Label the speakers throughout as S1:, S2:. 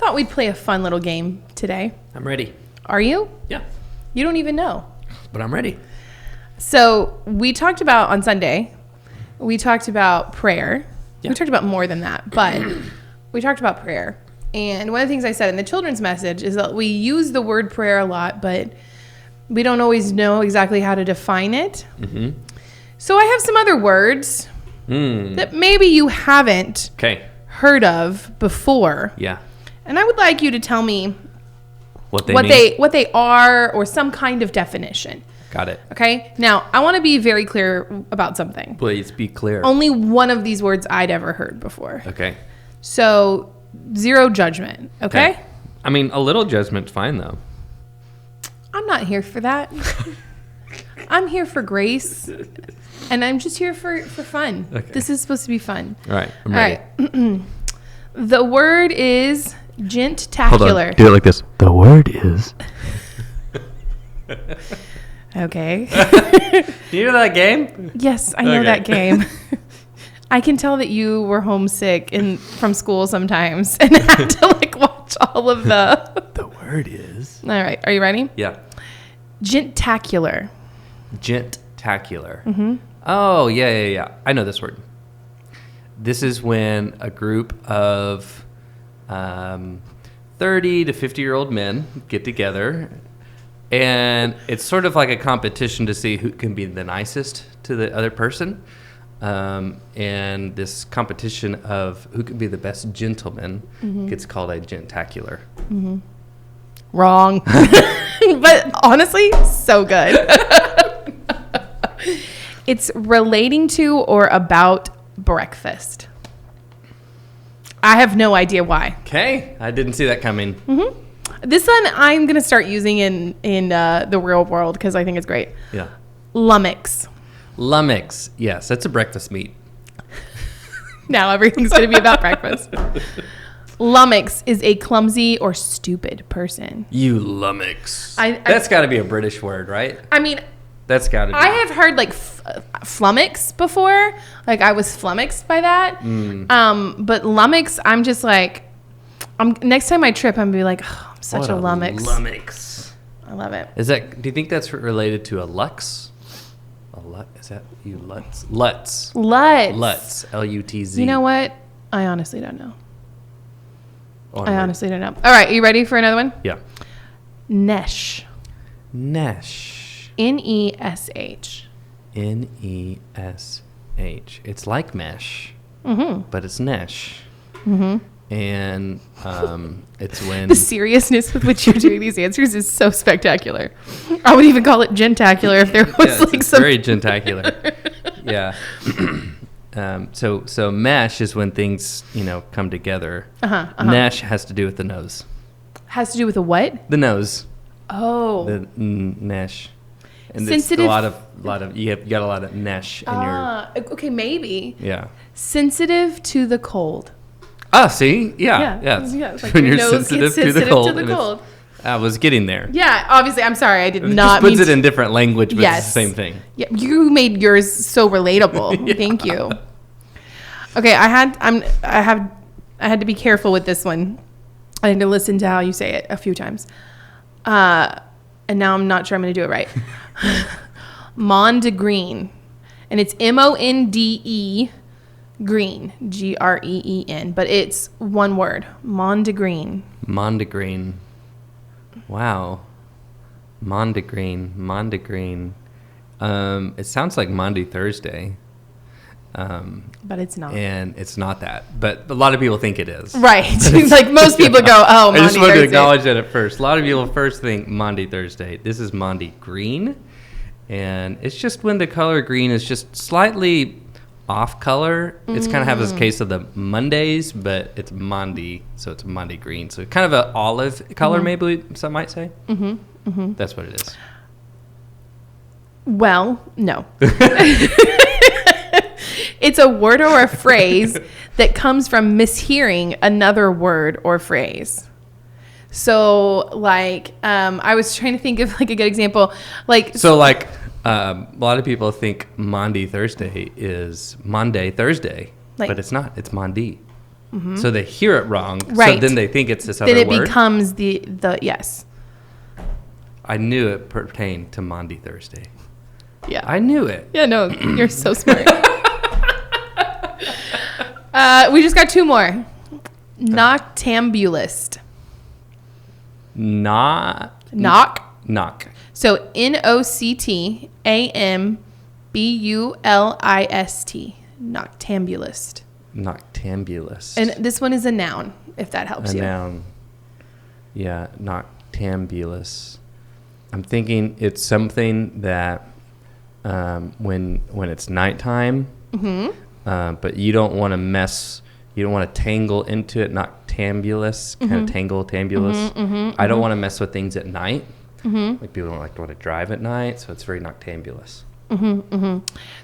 S1: thought we'd play a fun little game today.
S2: I'm ready.
S1: Are you?
S2: Yeah.
S1: You don't even know.
S2: But I'm ready.
S1: So we talked about on Sunday, we talked about prayer.
S2: Yeah.
S1: We talked about more than that, but we talked about prayer. And one of the things I said in the children's message is that we use the word prayer a lot, but we don't always know exactly how to define it. Mm-hmm. So I have some other words that maybe you haven't heard of before.
S2: Yeah.
S1: And I would like you to tell me
S2: what
S1: they are or some kind of definition.
S2: Got it.
S1: Okay. Now, I want to be very clear about something.
S2: Please be clear.
S1: Only one of these words I'd ever heard before.
S2: Okay.
S1: So, zero judgment. Okay?
S2: I mean, a little judgment's fine, though.
S1: I'm not here for that. I'm here for grace. And I'm just here for fun. Okay. This is supposed to be fun.
S2: All right. I'm ready.
S1: All right. The word is gentacular.
S2: Hold on. Do it like this. The word is...
S1: Okay.
S2: Do you know that game?
S1: Yes, I know that game. I can tell that you were homesick from school sometimes and had to watch all of the...
S2: The word is...
S1: All right. Are you ready?
S2: Yeah.
S1: Gentacular.
S2: Gentacular. Mm-hmm. Oh, yeah. I know this word. This is when a group of 30 to 50-year-old men get together, and it's sort of like a competition to see who can be the nicest to the other person. And this competition of who can be the best gentleman gets called a gentacular.
S1: Mm-hmm. Wrong. But honestly, so good. It's relating to or about breakfast. I have no idea why.
S2: Okay. I didn't see that coming.
S1: Mm-hmm. This one I'm going to start using in the real world because I think it's great.
S2: Yeah.
S1: Lummox.
S2: Lummox. Yes, that's a breakfast meat.
S1: Now everything's going to be about breakfast. Lummox is a clumsy or stupid person.
S2: You lummox. That's got to be a British word, right?
S1: I mean...
S2: That's got to be.
S1: I have heard flummox before. Like I was flummoxed by that. But lummox, I'm just next time I trip, I'm going to be like, oh, I'm such a lummox.
S2: Lummox.
S1: I love it.
S2: Do you think that's related to a lux? Is that you Lutz? Lutz.
S1: Lutz.
S2: L-U-T-Z.
S1: You know what? I honestly don't know. Honestly don't know. All right. Are you ready for another one?
S2: Yeah.
S1: Nesh.
S2: Nesh.
S1: N-E-S-H.
S2: N-E-S-H. It's like mesh, but it's nesh.
S1: Mm-hmm.
S2: And it's when...
S1: The seriousness with which you're doing these answers is so spectacular. I would even call it gentacular if there was
S2: it's
S1: some...
S2: very gentacular. Yeah. So mesh is when things, come together. Nesh has to do with the nose.
S1: Has to do with a what?
S2: The nose.
S1: Oh.
S2: The nesh. And
S1: sensitive.
S2: It's a lot of you got a lot of nesh in your.
S1: Okay, maybe.
S2: Yeah.
S1: Sensitive to the cold.
S2: See, yeah.
S1: It's like
S2: when
S1: your
S2: you're
S1: nose
S2: sensitive
S1: gets
S2: to the
S1: cold.
S2: I was getting there.
S1: Yeah, obviously. I'm sorry, I did
S2: it
S1: not.
S2: Just puts it in different language, but it's the same thing.
S1: Yeah, you made yours so relatable. Thank you. Okay, I had to be careful with this one. I had to listen to how you say it a few times. And now I'm not sure I'm going to do it right. Mondegreen. And it's M-O-N-D-E green. G-R-E-E-N. But it's one word. Mondegreen.
S2: Mondegreen. Wow. Mondegreen. It sounds like Maundy Thursday.
S1: But it's not.
S2: And it's not that. But a lot of people think it is.
S1: Right. Like most people go, oh, Maundy Thursday.
S2: I just wanted to acknowledge that at first. A lot of people first think Maundy Thursday. This is Maundy Green. And it's just when the color green is just slightly off color. It's kind of have this case of the Mondays, but it's Maundy. So it's Maundy Green. So kind of an olive color, maybe some might say. That's what it is.
S1: Well, no. It's a word or a phrase that comes from mishearing another word or phrase. So, I was trying to think of a good example.
S2: A lot of people think Maundy Thursday is Monday Thursday, but it's not. It's Maundy. So they hear it wrong.
S1: Right.
S2: So then they think it's this other
S1: Then it
S2: word.
S1: becomes the yes.
S2: I knew it pertained to Maundy Thursday.
S1: Yeah.
S2: I knew it.
S1: Yeah, no, you're so smart. We just got 2 more. Noctambulist. Knock. So Noctambulist. Noctambulist.
S2: Noctambulist.
S1: And this one is a noun, if that helps you.
S2: A noun. Yeah, noctambulous. I'm thinking it's something that when it's nighttime, but you don't want to tangle into it. Noctambulous, kind of tambulous. I don't want to mess with things at night. Like people don't want to drive at night, so it's very noctambulous.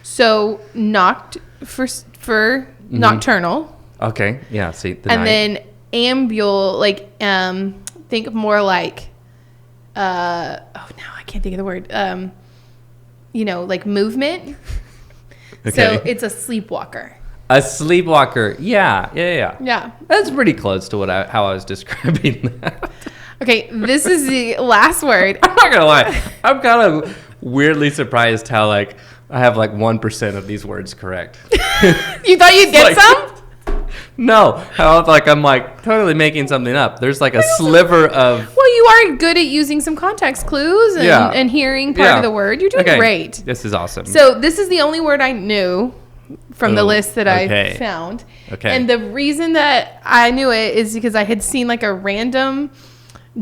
S1: So noct for nocturnal.
S2: Okay, yeah. See,
S1: and then ambule, like think of more like now I can't think of the word. Like movement.
S2: Okay.
S1: So it's a sleepwalker.
S2: A sleepwalker. Yeah. That's pretty close to how I was describing that.
S1: Okay, this is the last word.
S2: I'm not gonna lie. I'm kind of weirdly surprised how I have 1% of these words correct.
S1: You thought you'd get some?
S2: No, how I'm totally making something up. There's a sliver of.
S1: Well, you are good at using some context clues and hearing part of the word. You're doing great.
S2: This is awesome.
S1: So this is the only word I knew from the list that I found.
S2: Okay.
S1: And the reason that I knew it is because I had seen a random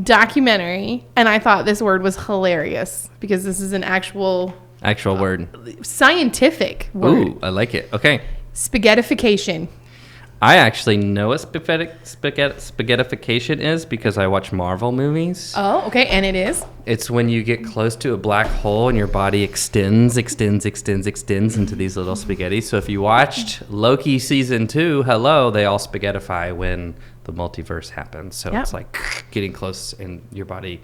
S1: documentary and I thought this word was hilarious because this is an actual
S2: word.
S1: Scientific word.
S2: Ooh, I like it. Okay.
S1: Spaghettification.
S2: I actually know what spaghettification is because I watch Marvel movies.
S1: Oh, okay. And it is?
S2: It's when you get close to a black hole and your body extends into these little spaghetti. So if you watched Loki season 2, they all spaghettify when the multiverse happens. So it's getting close in your body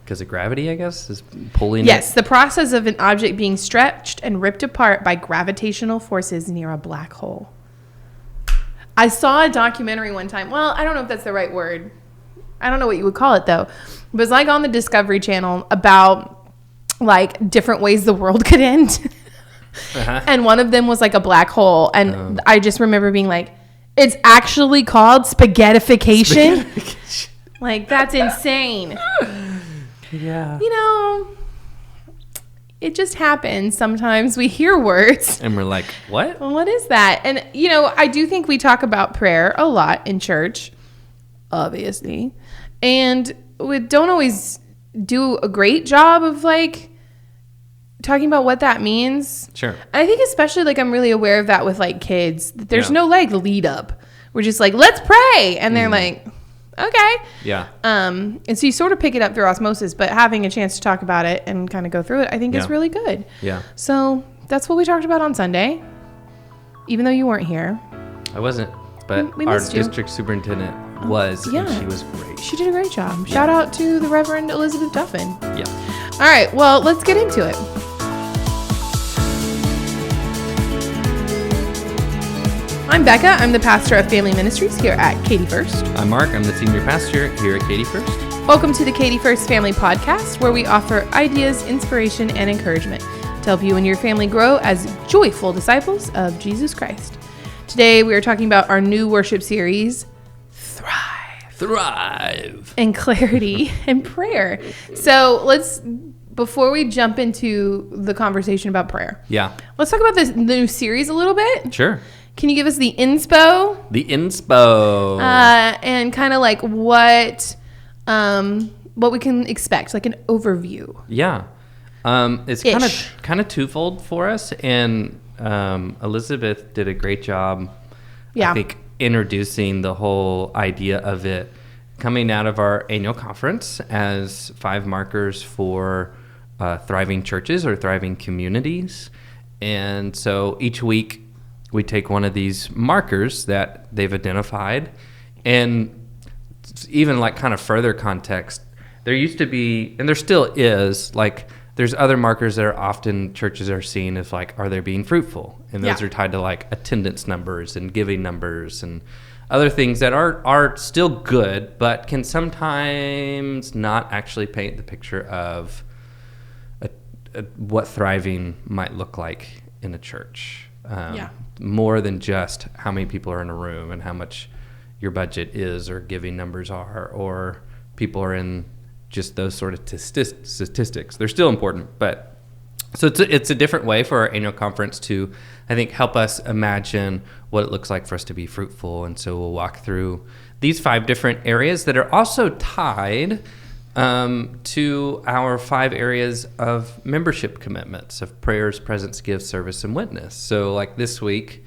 S2: because of gravity, I guess, is pulling it.
S1: Yes, the process of an object being stretched and ripped apart by gravitational forces near a black hole. I saw a documentary one time. Well, I don't know if that's the right word. I don't know what you would call it, though. It was on the Discovery Channel about, different ways the world could end. And one of them was, a black hole. And I just remember being it's actually called spaghettification? That's insane.
S2: Yeah.
S1: It just happens. Sometimes we hear words.
S2: And we're like, what?
S1: Well, what is that? And, I do think we talk about prayer a lot in church, obviously. And we don't always do a great job of, talking about what that means.
S2: Sure.
S1: And I think especially, I'm really aware of that with, kids. There's no, lead up. We're just let's pray. And they're okay.
S2: Yeah.
S1: And so you sort of pick it up through osmosis, but having a chance to talk about it and kind of go through it, I think is really good.
S2: Yeah.
S1: So that's what we talked about on Sunday, even though you weren't here.
S2: I wasn't, but
S1: we
S2: our
S1: missed you.
S2: district superintendent was, and she was great.
S1: She did a great job. Shout out to the Reverend Elizabeth Duffin.
S2: Yeah.
S1: All right. Well, let's get into it. I'm Becca. I'm the pastor of Family Ministries here at Katy First.
S2: I'm Mark. I'm the senior pastor here at Katy First.
S1: Welcome to the Katy First Family Podcast, where we offer ideas, inspiration, and encouragement to help you and your family grow as joyful disciples of Jesus Christ. Today, we are talking about our new worship series, Thrive. And clarity and prayer. So before we jump into the conversation about prayer, let's talk about the new series a little bit.
S2: Sure.
S1: Can you give us the inspo?
S2: The inspo.
S1: And kind of what we can expect, an overview.
S2: Yeah. It's kind of twofold for us, and Elizabeth did a great job, I think, introducing the whole idea of it coming out of our annual conference as 5 markers for thriving churches or thriving communities. And so each week, we take one of these markers that they've identified, and even kind of further context, there used to be, and there still is, there's other markers that are often churches are seen as are they being fruitful? And those are tied to attendance numbers and giving numbers and other things that are still good, but can sometimes not actually paint the picture of what thriving might look like in a church. More than just how many people are in a room and how much your budget is or giving numbers are, or people are in just those sort of statistics. They're still important, but so it's a different way for our annual conference to, I think, help us imagine what it looks like for us to be fruitful. And so we'll walk through these 5 different areas that are also tied to our 5 areas of membership commitments of prayers, presence, gifts, service, and witness. So like this week,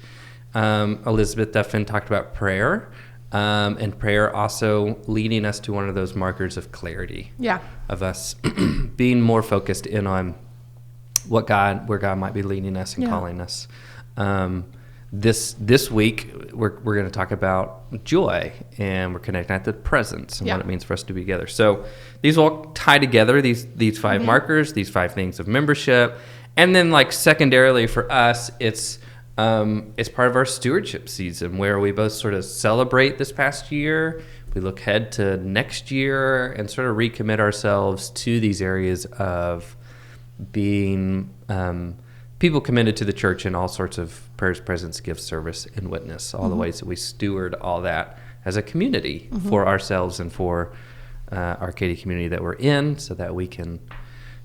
S2: Elizabeth Duffin talked about prayer, and prayer also leading us to one of those markers of clarity. Yeah. Of us being more focused in on where God might be leading us and calling us. This week we're going to talk about joy, and we're connecting that to presence and what it means for us to be together. So these all tie together, these 5 markers, these 5 things of membership, and then like secondarily for us, it's part of our stewardship season where we both sort of celebrate this past year. We look ahead to next year and sort of recommit ourselves to these areas of being people committed to the church in all sorts of prayers, presence, gifts, service, and witness, all the ways that we steward all that as a community for ourselves and for our Katy community that we're in, so that we can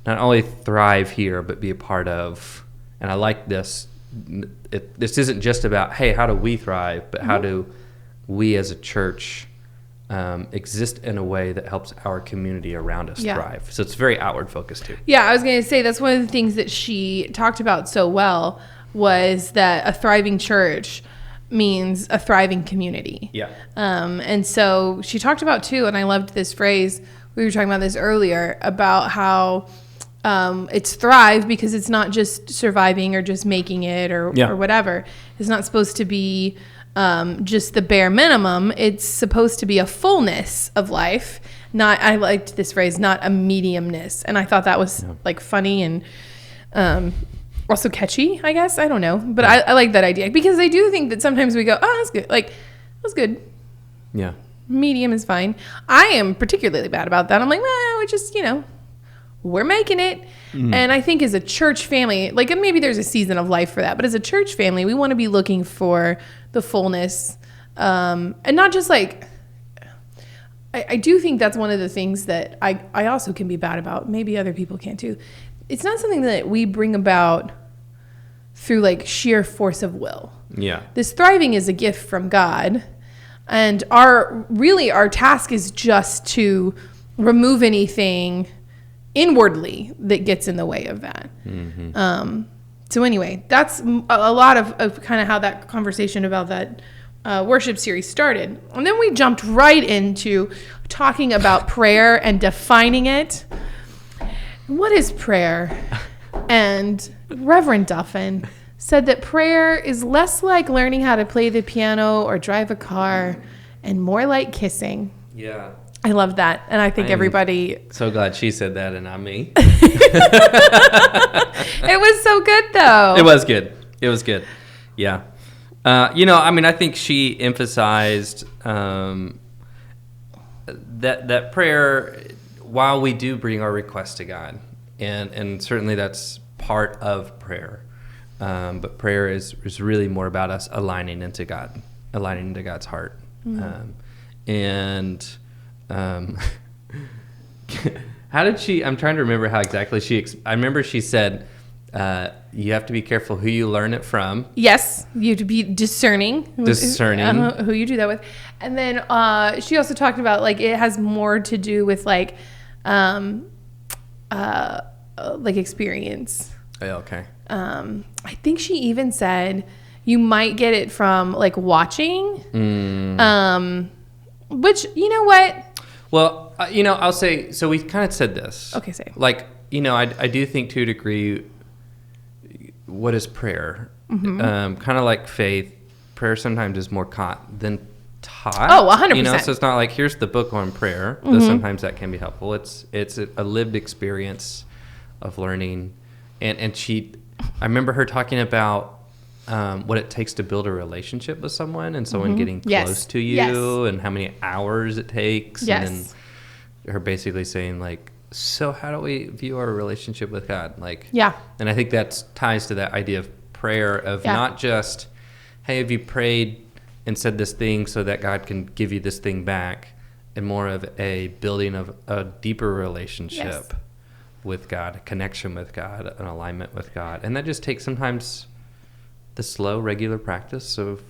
S2: not only thrive here, but be a part of, and I like this, this isn't just about, hey, how do we thrive, but how do we as a church exist in a way that helps our community around us thrive. So it's very outward focused too. Yeah,
S1: I was going to say that's one of the things that she talked about so well, was that a thriving church means a thriving community. Yeah. And so she talked about too, and I loved this phrase, we were talking about this earlier, about how it's thrive because it's not just surviving or just making it or whatever. It's not supposed to be just the bare minimum. It's supposed to be a fullness of life. Not, I liked this phrase, not a mediumness. And I thought that was like funny and also catchy, I guess. I don't know. But I like that idea, because I do think that sometimes we go, oh, that's good. Like, that's good. Yeah. Medium is fine. I am particularly bad about that. I'm like, well, we just, we're making it. And I think as a church family, like maybe there's a season of life for that, but as a church family, we want to be looking for the fullness, and not just like, I do think that's one of the things that I also can be bad about. Maybe other people can too. It's not something that we bring about through like sheer force of will. Yeah. This thriving is a gift from God, and our task is just to remove anything inwardly that gets in the way of that. So anyway, that's a lot of kind of how that conversation about that worship series started. And then we jumped right into talking about prayer and defining it. What is prayer? And Reverend Duffin said that prayer is less like learning how to play the piano or drive a car and more like kissing. Yeah. I love that. And I think everybody...
S2: so glad she said that and not me.
S1: It was so good, though.
S2: It was good. Yeah. I think she emphasized that prayer, while we do bring our requests to God, and certainly that's part of prayer, but prayer is really more about us aligning into God's heart. How did she? I'm trying to remember how exactly I remember she said, you have to be careful who you learn it from.
S1: Yes, you have to be discerning. Who you do that with. And then she also talked about like it has more to do with like experience.
S2: Oh, okay.
S1: I think she even said you might get it from like watching. Which, you know what?
S2: Well, I'll say, so we kind of said this.
S1: Okay, say.
S2: Like, I do think to a degree, what is prayer? Kind of like faith, prayer sometimes is more caught than taught.
S1: Oh, 100%.
S2: So it's not like, here's the book on prayer, though sometimes that can be helpful. It's a lived experience of learning. And I remember her talking about what it takes to build a relationship with someone and someone getting
S1: Yes.
S2: close to you
S1: Yes.
S2: and how many hours it takes.
S1: Yes.
S2: And then her basically saying like, so how do we view our relationship with God? Like,
S1: Yeah.
S2: and I think that ties to that idea of prayer of not just, hey, have you prayed and said this thing so that God can give you this thing back, and more of a building of a deeper relationship with God, a connection with God, an alignment with God. And that just takes sometimes the slow, regular practice of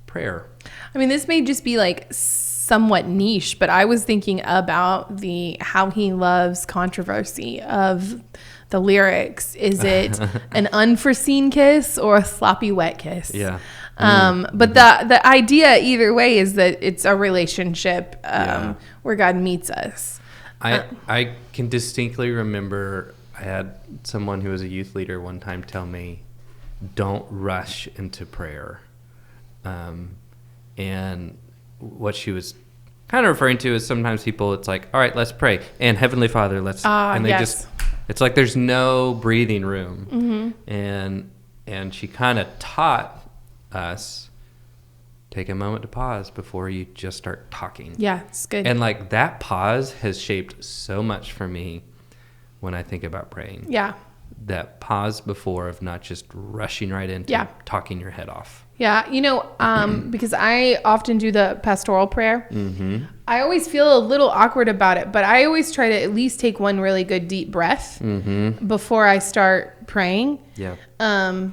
S2: prayer.
S1: I mean, this may just be like somewhat niche, but I was thinking about the how he loves controversy of the lyrics. Is it an unforeseen kiss or a sloppy wet kiss?
S2: Yeah.
S1: But the idea either way is that it's a relationship where God meets us.
S2: I can distinctly remember I had someone who was a youth leader one time tell me, don't rush into prayer. And what she was kind of referring to is sometimes people, it's like, all right, let's pray. And Heavenly Father, let's, and they just, it's like there's no breathing room. And she kind of taught us, take a moment to pause before you just start talking.
S1: Yeah, it's good.
S2: And like that pause has shaped so much for me when I think about praying.
S1: Yeah.
S2: That pause before of not just rushing right into talking your head off.
S1: Yeah, you know, because I often do the pastoral prayer. I always feel a little awkward about it, but I always try to at least take one really good deep breath before I start praying.
S2: Yeah.
S1: And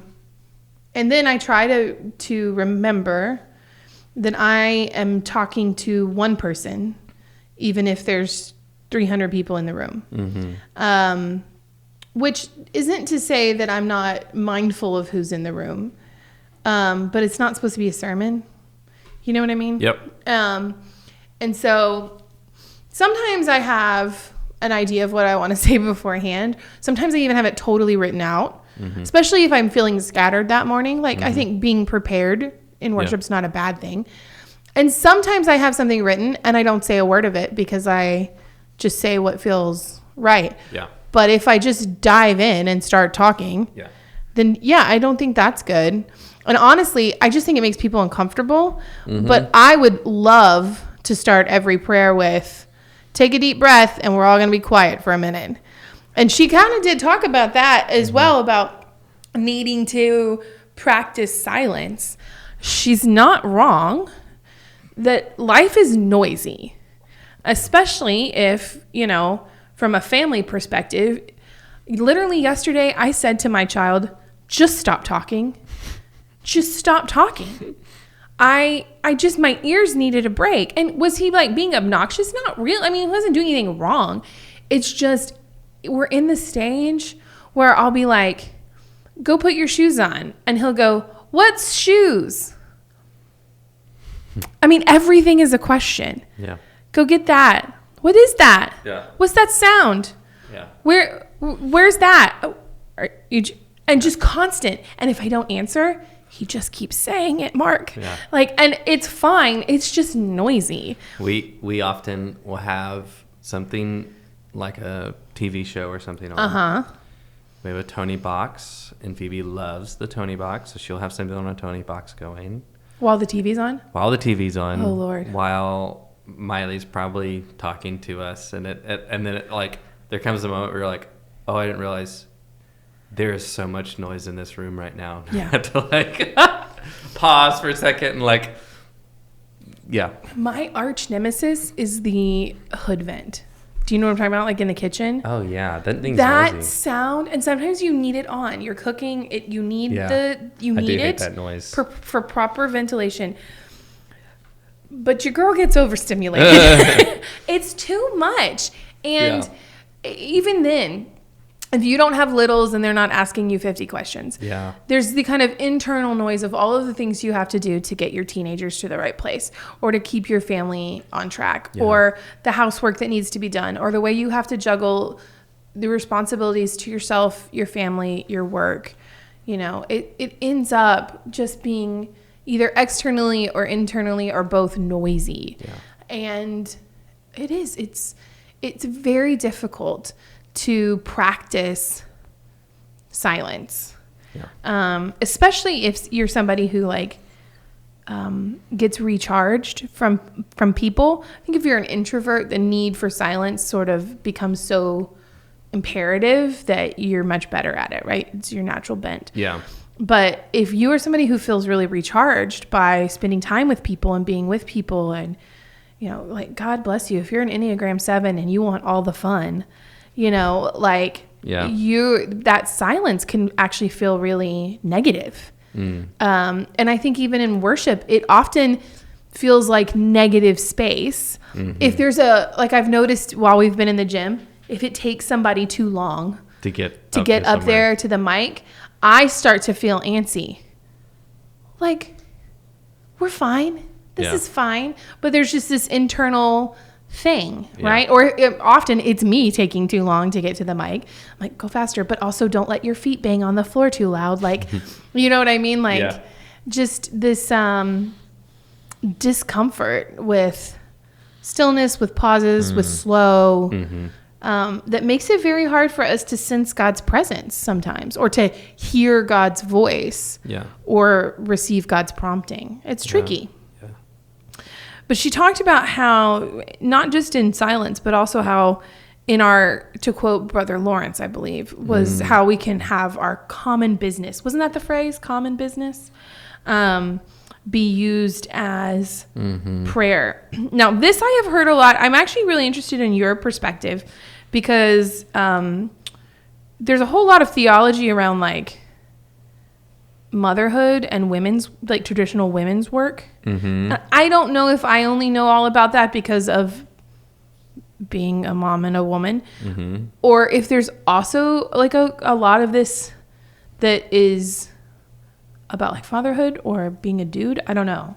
S1: then I try to remember that I am talking to one person, even if there's 300 people in the room. Which isn't to say that I'm not mindful of who's in the room. But it's not supposed to be a sermon. You know what I mean?
S2: Yep.
S1: And so sometimes I have an idea of what I want to say beforehand. Sometimes I even have it totally written out, especially if I'm feeling scattered that morning. Like I think being prepared in worship's not a bad thing. And sometimes I have something written and I don't say a word of it because I just say what feels right.
S2: Yeah.
S1: But if I just dive in and start talking, then I don't think that's good. And honestly, I just think it makes people uncomfortable. But I would love to start every prayer with, take a deep breath and we're all going to be quiet for a minute. And she kind of did talk about that as well, about needing to practice silence. She's not wrong that life is noisy, especially if, you know, from a family perspective. Literally yesterday, I said to my child, just stop talking. Just stop talking. I just, my ears needed a break. And was he like being obnoxious? Not real. I mean, he wasn't doing anything wrong. It's just, we're in the stage where I'll be like, go put your shoes on. And he'll go, what's shoes? I mean, everything is a question.
S2: Yeah.
S1: Go get that. What is that?
S2: Yeah.
S1: What's that sound?
S2: Yeah.
S1: Where's that? And just constant. And if I don't answer, he just keeps saying it, Mark.
S2: Yeah.
S1: Like, and it's fine. It's just noisy.
S2: We often will have something like a TV show or something on. We have a Tony box, and Phoebe loves the Tony box, so she'll have something on a Tony box going.
S1: While the TV's on?
S2: While the TV's on.
S1: Oh, Lord.
S2: While Miley's probably talking to us, and then like there comes a moment where you're like, oh, I didn't realize there is so much noise in this room right now.
S1: Yeah.
S2: I had to like pause for a second and like, yeah.
S1: My arch nemesis is the hood vent. Do you know what I'm talking about? Like in the kitchen?
S2: Oh yeah, that thing's
S1: that
S2: noisy.
S1: Sound, and sometimes you need it on. You're cooking it. You need
S2: I do hate that noise
S1: for proper ventilation. But your girl gets overstimulated. It's too much, and even then, if you don't have littles and they're not asking you 50 questions, there's the kind of internal noise of all of the things you have to do to get your teenagers to the right place, or to keep your family on track, or the housework that needs to be done, or the way you have to juggle the responsibilities to yourself, your family, your work. You know, it ends up just being either externally or internally or both noisy. And it's very difficult to practice silence. Especially if you're somebody who gets recharged from people. I think if you're an introvert, the need for silence sort of becomes so imperative that you're much better at it, right? It's your natural bent.
S2: Yeah.
S1: But if you are somebody who feels really recharged by spending time with people and being with people, and, God bless you, if you're an Enneagram 7 and you want all the fun, that silence can actually feel really negative. And I think even in worship, it often feels like negative space. If there's I've noticed while we've been in the gym, if it takes somebody too long to get up there to the mic, I start to feel antsy. We're fine. This is fine. But there's just this internal thing, right? Or often it's me taking too long to get to the mic. I'm like, go faster, but also don't let your feet bang on the floor too loud. You know what I mean? Just this discomfort with stillness, with pauses, with slow, that makes it very hard for us to sense God's presence sometimes, or to hear God's voice, or receive God's prompting. It's tricky. But she talked about how, not just in silence, but also how to quote Brother Lawrence, I believe, was how we can have our common business. Wasn't that the phrase, common business? Be used as prayer. Now, this I have heard a lot. I'm actually really interested in your perspective, because there's a whole lot of theology around motherhood and women's, traditional women's work. I don't know if I only know all about that because of being a mom and a woman, or if there's also a lot of this that is about fatherhood or being a dude. I don't know.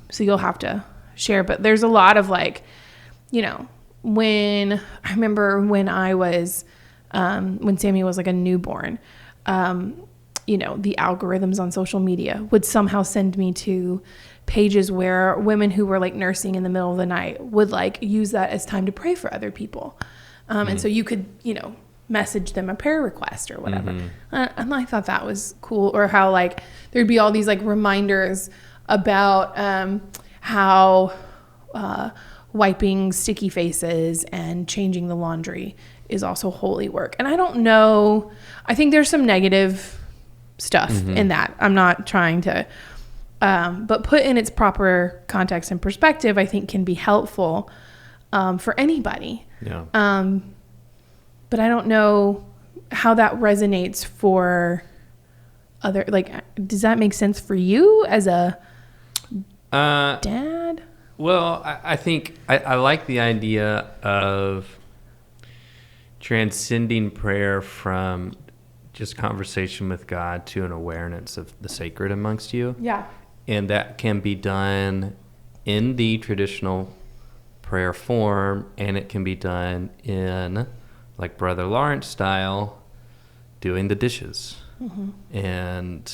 S1: So you'll have to share, but there's a lot of when I remember when I was, when Sammy was a newborn, the algorithms on social media would somehow send me to pages where women who were nursing in the middle of the night would use that as time to pray for other people. And so you could, message them a prayer request or whatever. And I thought that was cool. Or how there'd be all these reminders about how wiping sticky faces and changing the laundry is also holy work. And I don't know, I think there's some negative stuff in that. I'm not trying to, but put in its proper context and perspective, I think can be helpful for anybody. But I don't know how that resonates for other, does that make sense for you as a dad?
S2: Well, I think I like the idea of transcending prayer from just conversation with God to an awareness of the sacred amongst you.
S1: Yeah.
S2: And that can be done in the traditional prayer form, and it can be done in, Brother Lawrence style, doing the dishes. And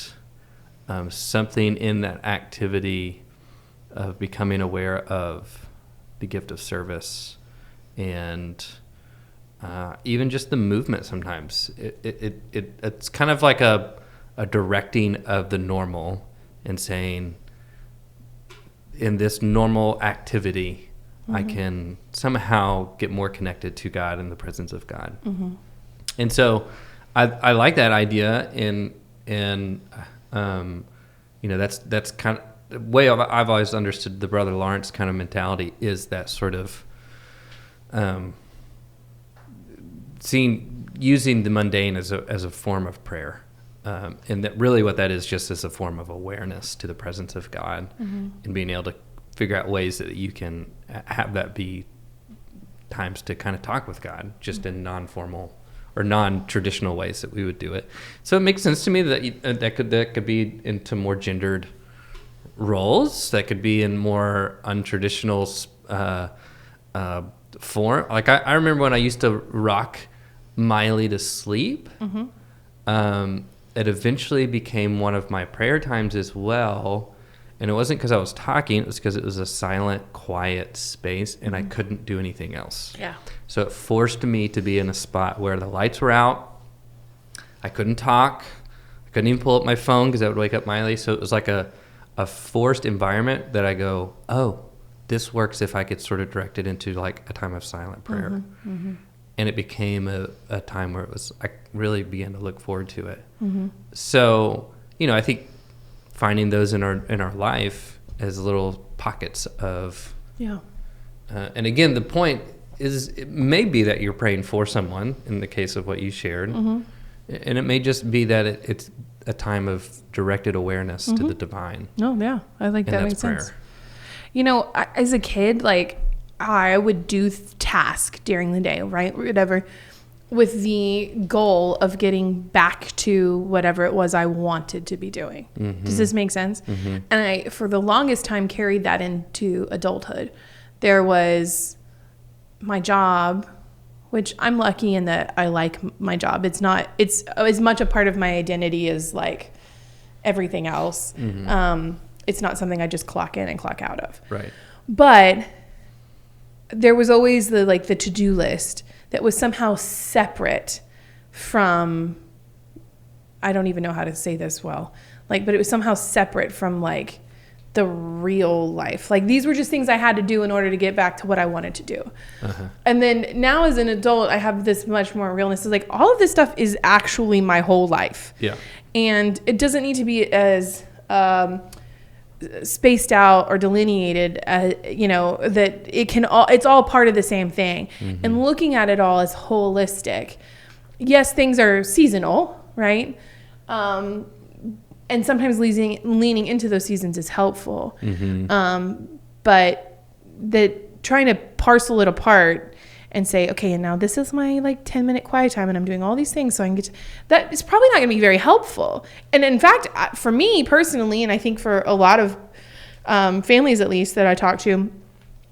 S2: something in that activity of becoming aware of the gift of service, and even just the movement sometimes. It's kind of like a directing of the normal, and saying, in this normal activity, I can somehow get more connected to God and the presence of God. And so I like that idea, and that's kind of the way I've always understood the Brother Lawrence kind of mentality, is that sort of using the mundane as a form of prayer, and that really what that is, just as a form of awareness to the presence of God, and being able to figure out ways that you can have that be times to kind of talk with God, just in non-formal or non-traditional ways that we would do it. So it makes sense to me that that could be into more gendered roles, that could be in more untraditional form. I remember when I used to rock Miley to sleep, it eventually became one of my prayer times as well. And it wasn't because I was talking, it was because it was a silent, quiet space, and I couldn't do anything else. Yeah. So it forced me to be in a spot where the lights were out, I couldn't talk, Couldn't even pull up my phone because that would wake up Miley. So it was like a forced environment that I go, oh, this works if I could sort of direct it into like a time of silent prayer. And it became a time where I really began to look forward to it. So, I think finding those in our life as little pockets of, and again, the point is it may be that you're praying for someone in the case of what you shared. And it may just be that it's a time of directed awareness to the divine.
S1: Oh, yeah. I like that. Makes
S2: prayer.
S1: sense. As a kid, like I would do tasks during the day, right? Whatever, with the goal of getting back to whatever it was I wanted to be doing. Does this make sense? And I, for the longest time, carried that into adulthood. There was my job, which I'm lucky in that I like my job. It's as much a part of my identity as like everything else. It's not something I just clock in and clock out of.
S2: Right.
S1: But there was always the to-do list that was somehow separate from, I don't even know how to say this well, but it was somehow separate from like the real life. Like these were just things I had to do in order to get back to what I wanted to do. And then now as an adult, I have this much more realness. It's like all of this stuff is actually my whole life.
S2: Yeah. And
S1: it doesn't need to be as spaced out or delineated, that it's all part of the same thing. And looking at it all as holistic. Yes, things are seasonal, right? And sometimes leaning into those seasons is helpful. But trying to parcel it apart and say, okay, and now this is my 10-minute quiet time and I'm doing all these things so I can get to, that is probably not going to be very helpful. And in fact, for me personally, and I think for a lot of families at least that I talk to,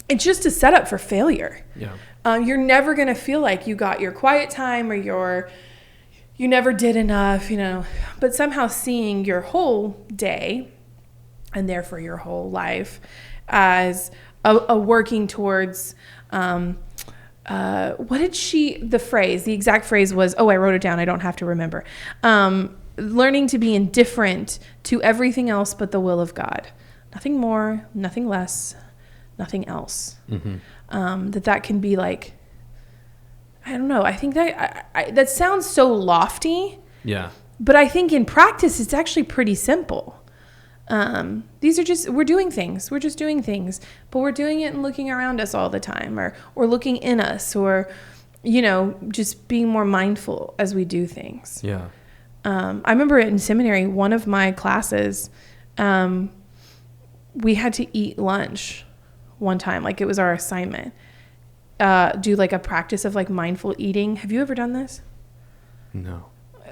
S1: it's just a setup for failure. Yeah. You're never going to feel like you got your quiet time or you never did enough, but somehow seeing your whole day and therefore your whole life as a working towards, the exact phrase was, I wrote it down. I don't have to remember. Learning to be indifferent to everything else but the will of God. Nothing more, nothing less, nothing else. That can be like, I don't know. I think that that sounds so lofty. Yeah. But I think in practice, it's actually pretty simple. We're doing things. We're just doing things, but we're doing it and looking around us all the time, or looking in us, or, just being more mindful as we do things. Yeah. I remember in seminary, one of my classes, we had to eat lunch one time. It was our assignment. Do a practice of mindful eating. Have you ever done this? No.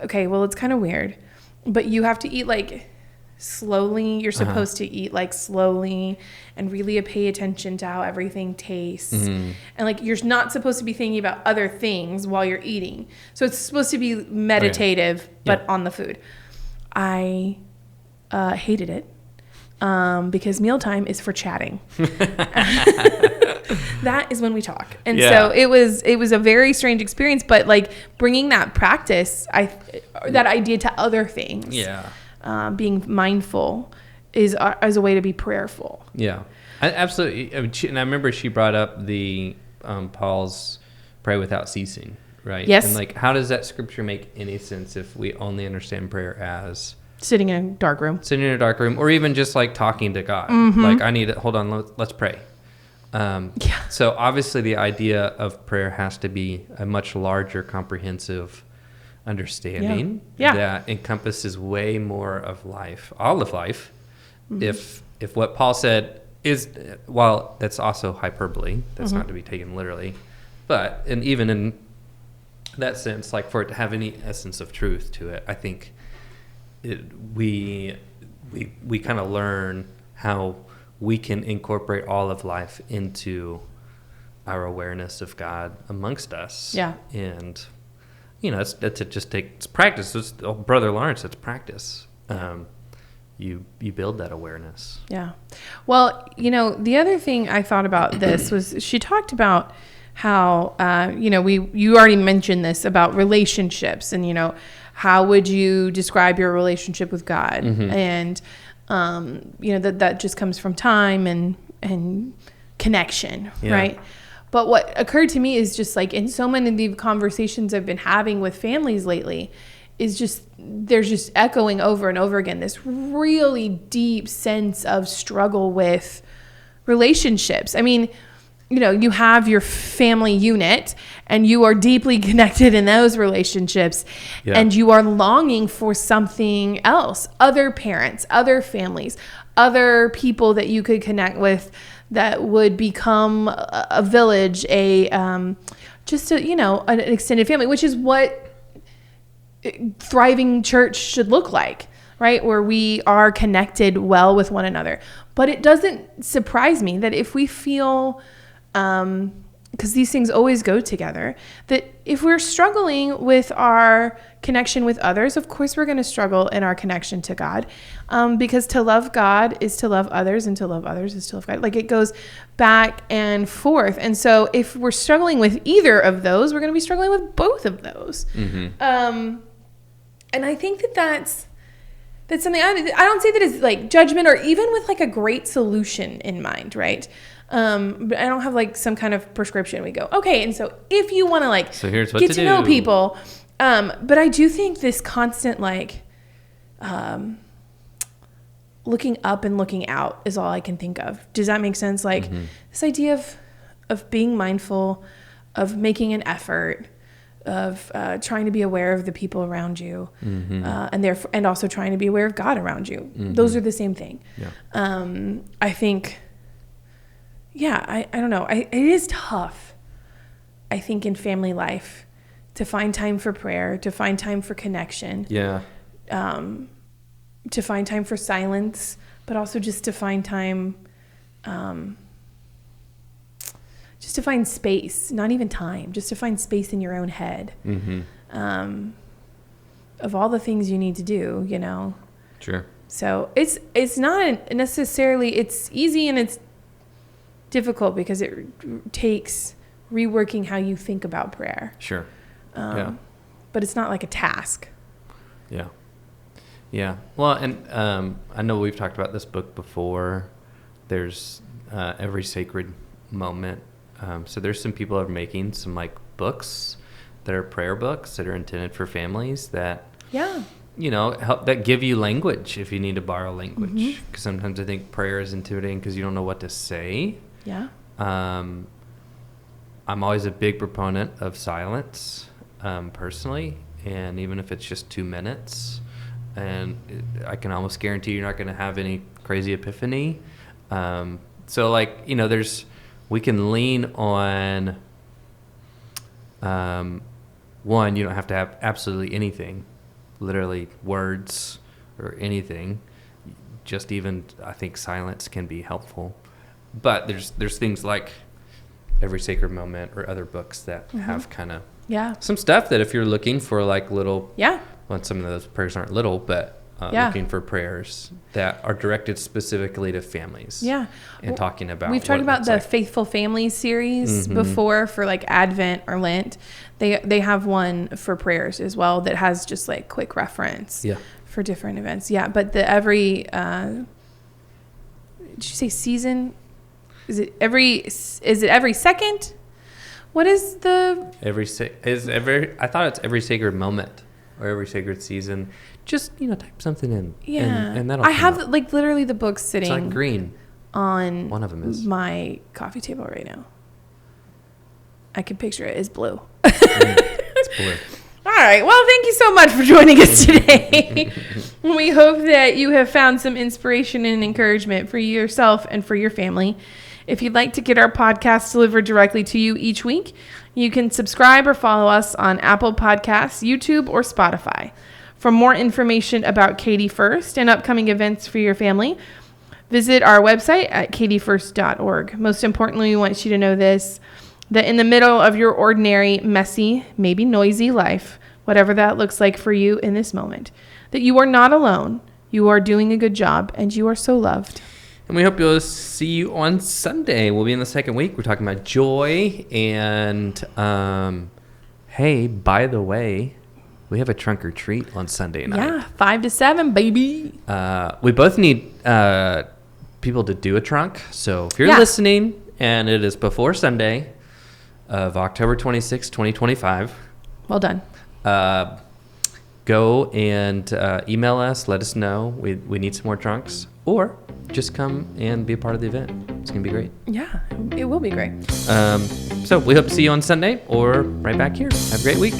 S1: Okay, well, it's kind of weird, but you have to eat slowly. You're supposed to eat slowly and really pay attention to how everything tastes. And you're not supposed to be thinking about other things while you're eating. So it's supposed to be meditative, but on the food. I hated it because mealtime is for chatting. That is when we talk. And so it was a very strange experience, but bringing that practice, that idea to other things. Yeah. Being mindful is a way to be prayerful.
S2: Yeah, absolutely. And I remember she brought up the Paul's pray without ceasing, right?
S1: Yes.
S2: And how does that scripture make any sense if we only understand prayer as
S1: sitting in a dark room,
S2: or even just talking to God? I need it. Hold on, let's pray. So obviously the idea of prayer has to be a much larger, comprehensive understanding that encompasses way more of life, all of life. If what Paul said is, while that's also hyperbole, that's not to be taken literally, but and even in that sense, for it to have any essence of truth to it, I think we kind of learn how we can incorporate all of life into our awareness of God amongst us. Yeah. And it's practice. It's, Brother Lawrence, it's practice. You build that awareness.
S1: Yeah. Well, the other thing I thought about this was she talked about how, you already mentioned this about relationships and, how would you describe your relationship with God?
S2: Mm-hmm.
S1: And, that just comes from time and connection, right? But what occurred to me is just like in so many of the conversations I've been having with families lately is just, there's just echoing over and over again, this really deep sense of struggle with relationships. I mean, you have your family unit and you are deeply connected in those relationships, and you are longing for something else, other parents, other families, other people that you could connect with that would become a village, an extended family, which is what thriving church should look like, right? Where we are connected well with one another. But it doesn't surprise me that if we feel, because these things always go together, that if we're struggling with our connection with others, of course we're going to struggle in our connection to God, because to love God is to love others, and to love others is to love God. Like, it goes back and forth. And so if we're struggling with either of those, we're going to be struggling with both of those. Mm-hmm. And I think that's something, I don't say that it's like judgment or even with like a great solution in mind, right? But I don't have like some kind of prescription. We go, okay, and so if you want to like
S2: here's what
S1: get to know people, but I do think this constant like looking up and looking out is all I can think of. Does that make sense? Like this idea of being mindful, of making an effort, of trying to be aware of the people around you, and also trying to be aware of God around you. Those are the same thing. I think, I don't know. It is tough, I think, in family life to find time for prayer, to find time for connection, to find time for silence, but also just to find time, just to find space, not even time, just to find space in your own head, of all the things you need to do,
S2: Sure.
S1: So it's not necessarily, it's easy and it's difficult because it takes reworking how you think about prayer.
S2: Sure.
S1: But it's not like a task.
S2: Yeah. Well, and I know we've talked about this book before. There's Every Sacred Moment. So there's some people that are making some like books that are prayer books that are intended for families that, help, that give you language if you need to borrow language. Because sometimes I think prayer is intimidating because you don't know what to say. I'm always a big proponent of silence, personally, and even if it's just 2 minutes, and I can almost guarantee you're not going to have any crazy epiphany. So like, we can lean on, one, you don't have to have absolutely anything, literally words or anything. Just even, I think silence can be helpful. But there's things like Every Sacred Moment or other books that have kind of some stuff that if you're looking for like little, well, some of those prayers aren't little, but looking for prayers that are directed specifically to families. And talking about,
S1: we've talked about the Faithful Families series before for like Advent or Lent. They have one for prayers as well that has just like quick reference for different events. But the every, did you say season? Is it every second? What is the
S2: I thought it's Every Sacred Moment or Every Sacred Season. Just type something in. And that'll.
S1: I have like literally the book sitting.
S2: It's like green.
S1: On
S2: one of them is
S1: my coffee table right now. I can picture it. It's blue.
S2: It's blue.
S1: All right. Well, thank you so much for joining us today. We hope that you have found some inspiration and encouragement for yourself and for your family. If you'd like to get our podcast delivered directly to you each week, you can subscribe or follow us on Apple Podcasts, YouTube, or Spotify. For more information about Katy First and upcoming events for your family, visit our website at katyfirst.org. Most importantly, we want you to know this, that in the middle of your ordinary, messy, maybe noisy life, whatever that looks like for you in this moment, that you are not alone, you are doing a good job, and you are so loved.
S2: And we hope you'll see you on Sunday. We'll be in the second week. We're talking about joy. And, hey, by the way, We have a trunk or treat on Sunday night.
S1: Yeah, 5 to 7, baby.
S2: We both need people to do a trunk. So if you're listening and it is before Sunday of October 26, 2025.
S1: Well done.
S2: Go and email us. Let us know. We need some more trunks. Or just come and be a part of the event. It's going to be great.
S1: Yeah, it will be great.
S2: So we hope to see you on Sunday or right back here. Have a great week.